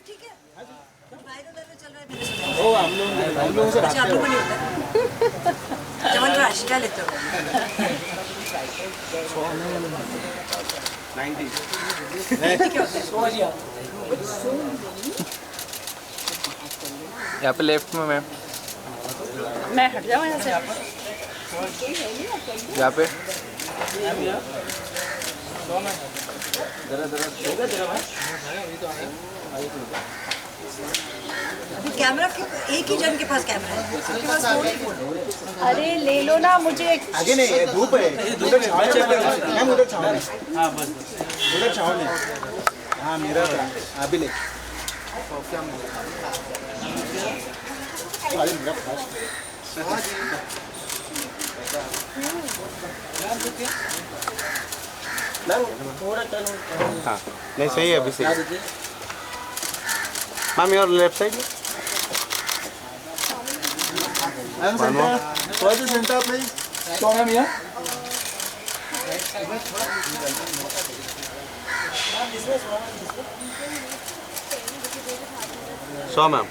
ठीक है। भाई तो दर चल रहा है। ओ हम लोग से अच्छा आप लोगों नहीं होता है। जवन राश क्या लेते हो? 90 क्या होता है? यहाँ पे लेफ्ट में मैम, मैं हट जाऊँ यहाँ से। यहाँ पे कैमरा एक ही जन के पास कैमरा है, आपके पास फोन ही फोन। अरे ले लो ना, मुझे आगे नहीं, धूप है उधर छाँव है मैम, उधर छाँव है। हाँ बस उधर छाँव है। हाँ मेरा था अभी ले हाँ नहीं सही है अभी सही। Ma'am your left side centre please. So ma'am यहाँ सो मैम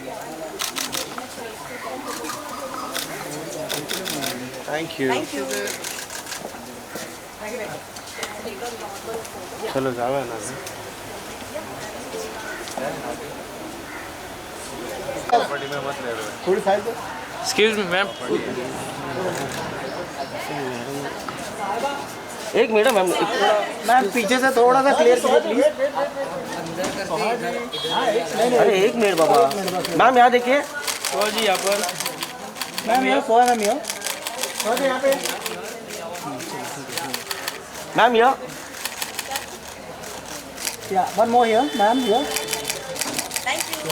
थैंक यू। चलो जाओ ना थोड़ी साइड दो। एक्सक्यूज मी मैम, एक मिनट मैम, मैम पीछे से थोड़ा सा क्लियर कीजिए प्लीज। अरे एक मिनट बाबा, मैम यहाँ देखिए। तो जी यहाँ पर मैम यहाँ सोहा मैम यहाँ पे मैम यहाँ one more here ma'am here.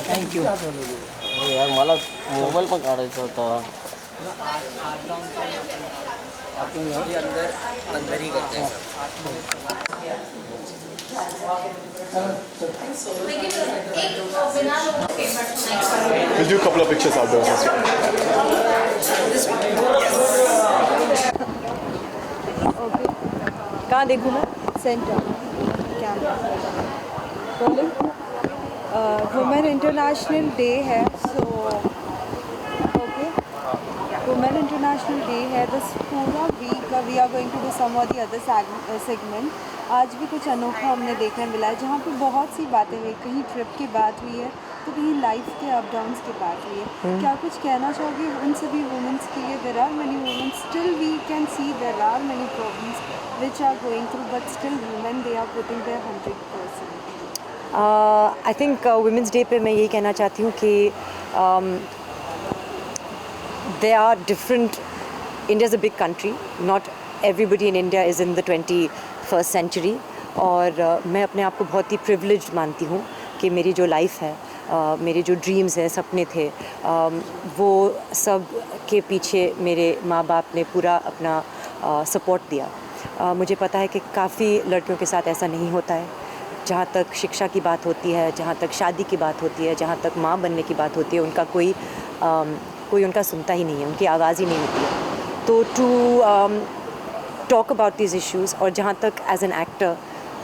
Thank you. अरे यार मला मोबाईल पण काढायचा होता। अंदर ही करते हैं। We'll do a couple of pictures outdoors. कहाँ देखूँ मैं? Center camera rolling. Women international day है, so okay women international day है। दिस पूरा week we are going to do some और द अदर सेगमेंट। आज भी कुछ अनोखा हमने देखने मिला है, जहाँ पे बहुत सी बातें हुई। कहीं ट्रिप की बात हुई है तो कहीं लाइफ के अप डाउन्स की बात हुई है। क्या कुछ कहना चाहोगे उन सभी वुमेन्स के लिए? There are many women, still we can see there are many problems which are going through, but still women they are putting their 100%. I think womens day पे मैं यही कहना चाहती हूँ कि they are different. India is a big country, not everybody in India is in the 21st century. और मैं अपने आप को बहुत ही प्रिविलेज्ड मानती हूँ कि मेरी जो लाइफ है, मेरे जो ड्रीम्स हैं, सपने थे, वो सब के पीछे मेरे माँ बाप ने पूरा अपना सपोर्ट दिया। मुझे पता है कि काफ़ी लड़कियों के साथ ऐसा नहीं होता है। जहाँ तक शिक्षा की बात होती है, जहाँ तक शादी की बात होती है, जहाँ तक माँ बनने की बात होती है, उनका कोई उनका सुनता ही नहीं है, उनकी आवाज़ ही नहीं होती है। तो to talk about these issues, और जहाँ तक as an actor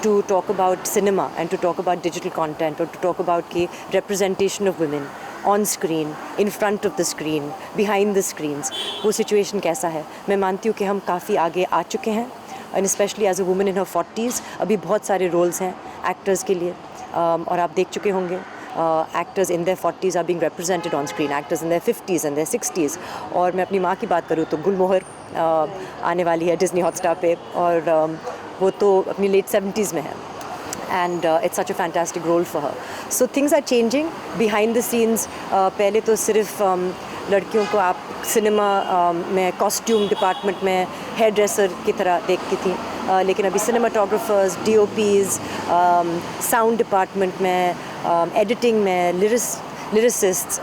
to talk about cinema and to talk about digital content, और टू टॉक अबाउट की representation of women on screen, in front of the screen, behind the screens, वो situation कैसा है। मैं मानती हूँ कि हम काफ़ी आगे आ चुके हैं, and specially as a woman in her 40s अभी बहुत सारे रोल्स हैं एक्टर्स के लिए। और आप देख चुके होंगे actors in their 40s are being represented on screen, actors in their 50s and their 60s। और मैं अपनी माँ की बात करूँ तो गुलमोहर आने वाली है डिज्नी हॉटस्टार पे, और वो तो अपनी लेट 70s में है, and it's such a fantastic role for her. So things are changing behind the scenes. पहले तो सिर्फ लड़कियों को आप सिनेमा में कॉस्ट्यूम डिपार्टमेंट में हेयर ड्रेसर की तरह देखती थी, लेकिन अभी सिनेमाटोग्राफर्स, DOPs, साउंड डिपार्टमेंट में, एडिटिंग में, lyricists,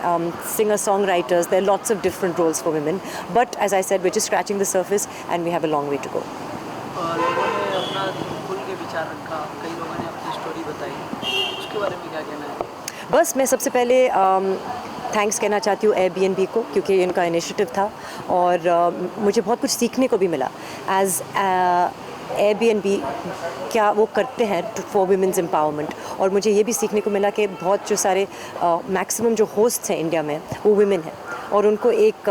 singer-songwriters, there are lots of different roles for women. But as I said, we're just scratching the surface and we have a long way to go. लोगों ने अपना खुल के विचार रखा, कई लोगों ने अपनी स्टोरी बताई, उसके बारे में क्या कहना है? बस मैं सबसे पहले थैंक्स कहना चाहती हूँ Airbnb को, क्योंकि इनका इनिशिएटिव था और मुझे बहुत कुछ सीखने को भी मिला। एज Airbnb क्या वो करते हैं फॉर वुमेन्स एम्पावरमेंट। और मुझे ये भी सीखने को मिला कि बहुत जो सारे मैक्सिमम जो होस्ट्स हैं इंडिया में वो वुमेन हैं और उनको एक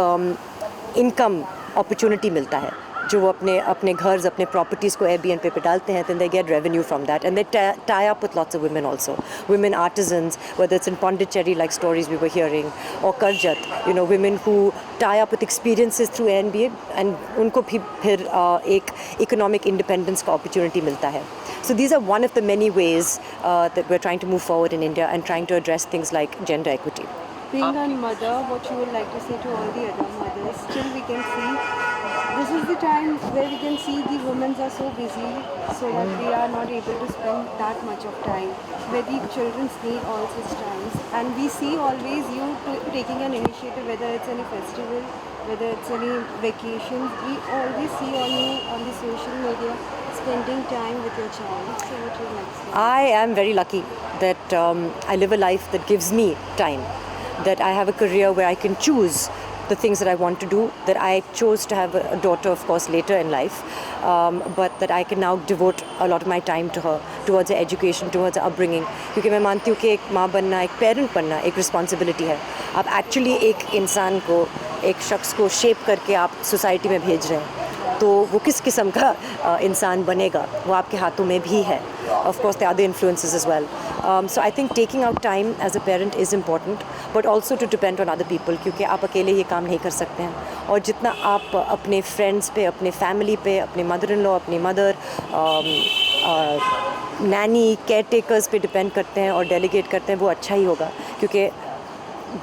इनकम अपॉर्चुनिटी मिलता है जो वो अपने घर अपने प्रॉपर्टीज़ को Airbnb पे डालते हैं, then they get revenue from that and they tie up with lots of women also, women artisans, whether it's in Pondicherry like stories we were hearing or Karjat, you know, women who tie up with experiences through Airbnb and उनको फिर एक economic independence का opportunity मिलता है. So these are one of the many ways that we're trying to move forward in India and trying to address things like gender equity. Being a mother, what you would like to say to all the other mothers? Still we can see this is the time where we can see the women are so busy so that they are not able to spend that much of time where the children need all such times. And we see always you taking an initiative, whether it's any festival, whether it's any vacations, we always see on you on the social media spending time with your child. So what you like to say? I am very lucky that I live a life that gives me time, that I have a career where I can choose the things that I want to do, that I chose to have a daughter of course later in life, but that I can now devote a lot of my time to her, towards her education, towards her upbringing. क्योंकि मैं मानती हूँ कि एक माँ बनना, एक parent बनना एक रिस्पॉन्सिबिलिटी है. आप एक्चुअली एक इंसान को, एक शख्स को शेप करके आप सोसाइटी में भेज रहे हैं, तो वो किस किस्म का इंसान बनेगा वो आपके हाथों में भी है. Of course, there are other influences as well. So I think taking out time as a parent is important, but also to depend on other people क्योंकि आप अकेले ये काम नहीं कर सकते हैं. और जितना आप अपने फ्रेंड्स पे, अपने फैमिली पे, अपने मदर इन लॉ, अपनी मदर, नैनी, केयर टेकर्स पे डिपेंड करते हैं और डेलीगेट करते हैं वो अच्छा ही होगा क्योंकि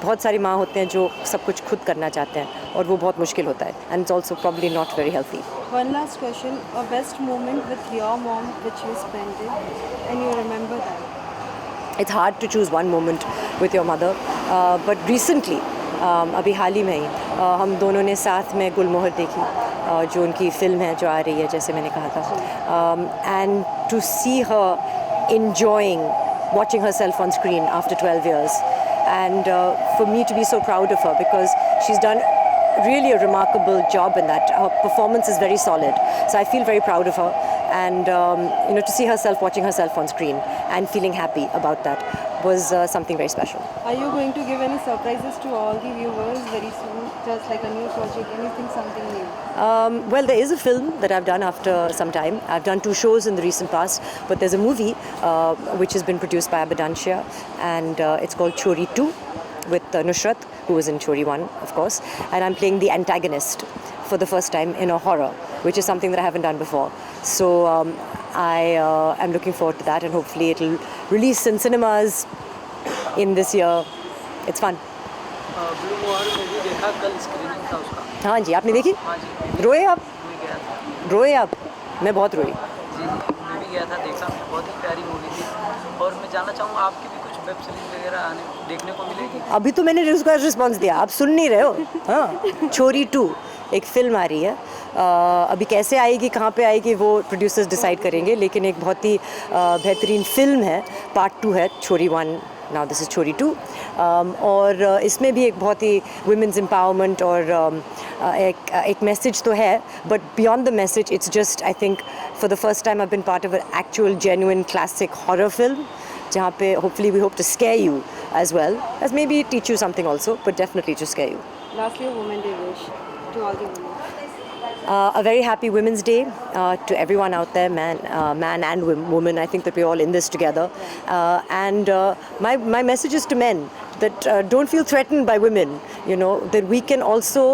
बहुत सारी माँ होते हैं जो सब कुछ खुद करना चाहते हैं और वो बहुत मुश्किल होता है. And it's also probably not very healthy. One last question, a best moment with your mom which you spent it and you remember that? It's hard to choose one moment with your mother, but recently, अभी हाल ही में ही हम दोनों ने साथ में गुलमोहर देखी, जो उनकी फ़िल्म है जो आ रही है जैसे मैंने कहा था, and to see her enjoying watching herself on screen after 12 years and for me to be so proud of her because she's done really a remarkable job in that. Her performance is very solid, so I feel very proud of her and you know, to see herself watching herself on screen and feeling happy about that was something very special. Are you going to give any surprises to all the viewers very soon, just like a new project, anything, something new? Well, there is a film that I've done after some time. I've done 2 shows in the recent past, but there's a movie which has been produced by Banerjee and it's called Chori 2 with Nusrat, who was in Chori 1, of course, and I'm playing the antagonist for the first time in a horror, which is something that I haven't done before. So I am looking forward to that and hopefully it'll release in cinemas in this year. It's fun. Blue मोहर movie देखा, कल screening था उसका. हाँ जी, आपने देखी? हाँ जी. रोए आप? मैं गया था. रोए आप? मैं बहुत रोई. जी मैं भी गया था, देखा. बहुत ही प्यारी मूवी थी और मैं जानना चाहूँगा आपकी भी कुछ वेब सीरीज वगैरह देखने को मिलेगी? अभी तो मैंने उसका रिस्पॉन्स दिया, आप सुन नहीं रहे हो. हाँ, छोरी 2 एक फिल्म आ रही है. अभी कैसे आएगी, कहाँ पे आएगी वो प्रोड्यूसर्स डिसाइड करेंगे, लेकिन एक बहुत ही बेहतरीन फिल्म है. पार्ट 2 है, छोरी 1, नाउ दिस इज़ छोरी 2. और इसमें भी एक बहुत ही वुमेन्स एम्पावरमेंट और एक मैसेज तो है, but beyond the message it's just I think for the first time I been part of an actual genuine classic horror film जहाँ पे hopefully we hope to scare you as well as maybe teach you something also, but definitely to scare you. Lastly, a Women's Day wish to all the women. A very happy Women's Day to everyone out there, man and woman. I think that we're all in this together. And my message is to men that don't feel threatened by women. You know, that we can also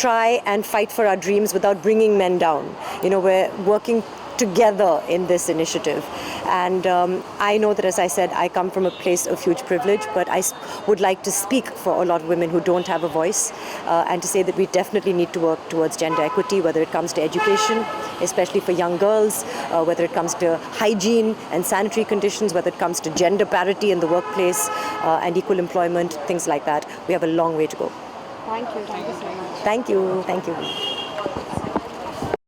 try and fight for our dreams without bringing men down. You know, we're working together in this initiative. And I know that, as I said, I come from a place of huge privilege, but I would like to speak for a lot of women who don't have a voice and to say that we definitely need to work towards gender equity, whether it comes to education, especially for young girls, whether it comes to hygiene and sanitary conditions, whether it comes to gender parity in the workplace and equal employment, things like that. We have a long way to go. Thank you so much. Thank you.